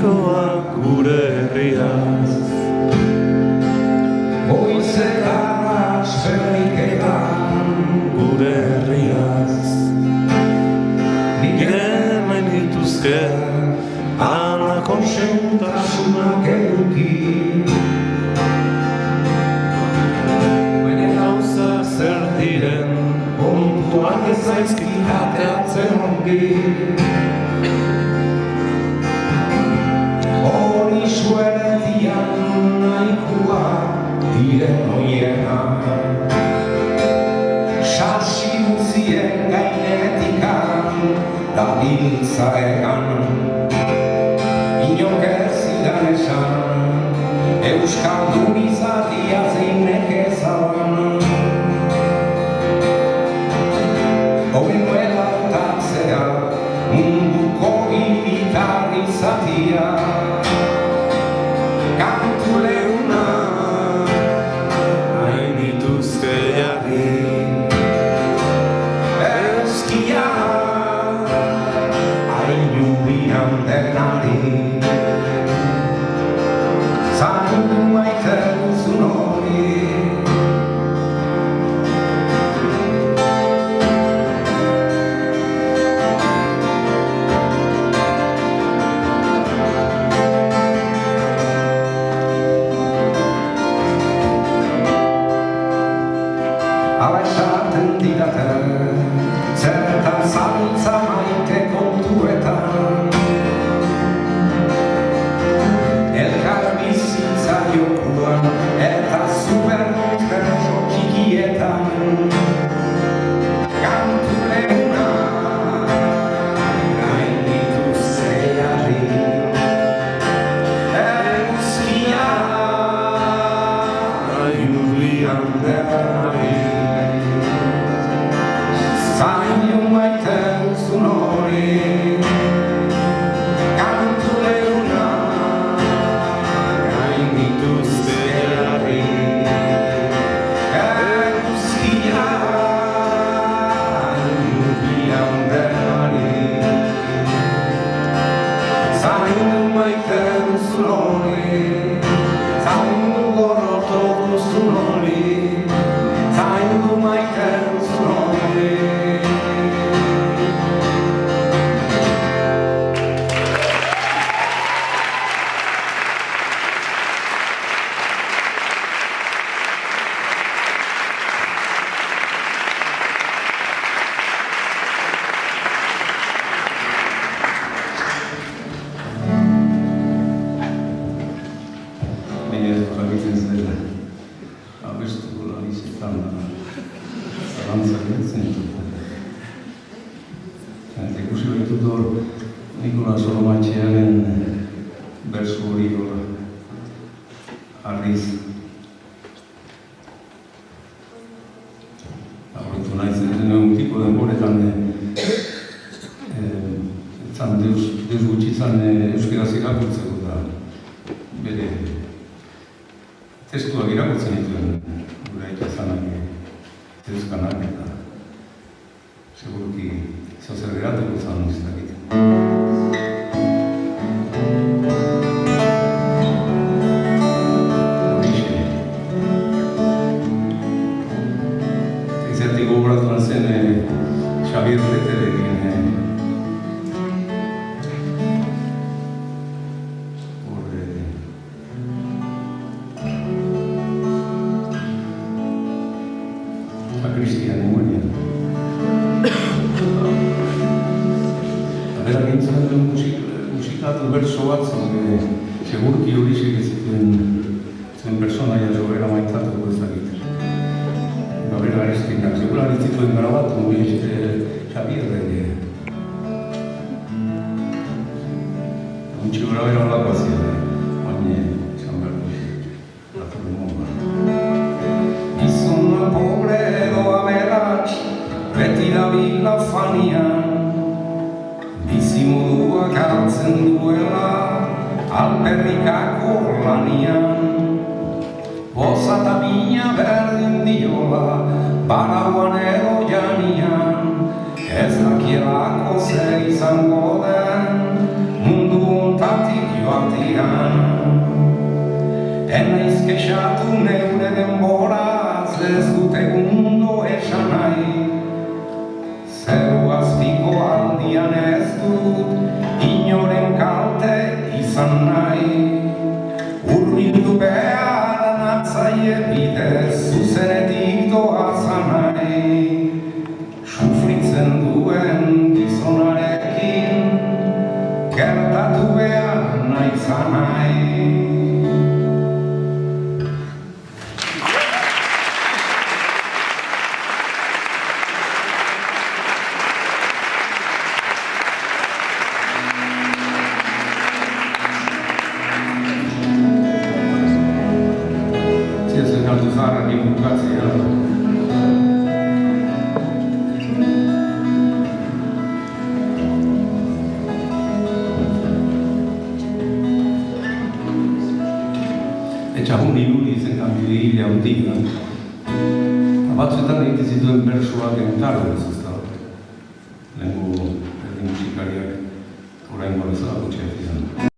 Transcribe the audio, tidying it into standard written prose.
Noizkoak gure herriaz. Goizetan asperriketan Gure herriaz. Nire nahi nituzke ala konxentasunak eduki. baina gauza zer diren Kontuak ez zaizki jateatzen ongi. Hori suertian nahikoa diren oienak. Sasi guzien gainetikan dabiltza egan. Inok ez zidan esan, euskaldun izatia zeinek ezan. Hori nuela tatzea, munduko hiritar izatia. Kantu leuna, nahi nituzke jarri. euskia, hainu bihan denari. Zainu maite duzun hori. Hala esaten didate, zertan zabiltza maite kontuetan. Elkar bizitza jokuan, eta zuen kerso txikietan. Kantu lehuna, nahi nituzke jarri. Euskia, Hainu bihan denari. zainu maite duzun hori. Kantu leuna, Nahi nituzke jarri. euskia, hainu bihan denari. Zainu maite duzun hori. Zainu gorroto duzun hori. Zainu maite duzun hori. Nire jakitzen zela, abestuko lan izetan zalantzak entzen ditut. Eta ikusi behitut hor Nikola Solomatxearen bersu hori hor harriz. Horretu nahi zen un tipo denboretan zan deus gutxi zan euskeraz irakurtzeko da bere testuak irakurtzen dituen gure aita zanak euskanak eta seguruki zozer geratuko zan izakit. Horixe. Izertik gogoratu zen Xabier Peterekin Cristian Muria. Bera gintzen musikatu berso bat zen, segurki hori zituen personaia sobera maitatuko ezagit. Bera garestikak, seguran zituen grabatu, Xabier Gutxi gora bera olako azia, baina esan behar du, latu dugu. Gizona pobre edo aberats, beti dabila fanian. Bizimodua galtzen duela, alperrikako lanian. Boza eta bina berdin diola, barauan edo janian. Ez dakielako zer izango den, mundu ontatik joan. kexatu neure denboraz ez dut egundo esan nahi. Zeru azpiko aldian ez dut inoren kalte izan nahi. Hurbildu behar natzaie bidez zuzenetik doazan nahi. Sufritzen duen gizonarekin gertatu behar naizan nahi. Ziezen galdu zaharrekin bukatzea. Etxagun irudi zen kanbide hile handik da. Batzuetan egiten zituen bersuak enkaro ez da. Lehenko erdi musikariak orain gorezala gutxeak izan.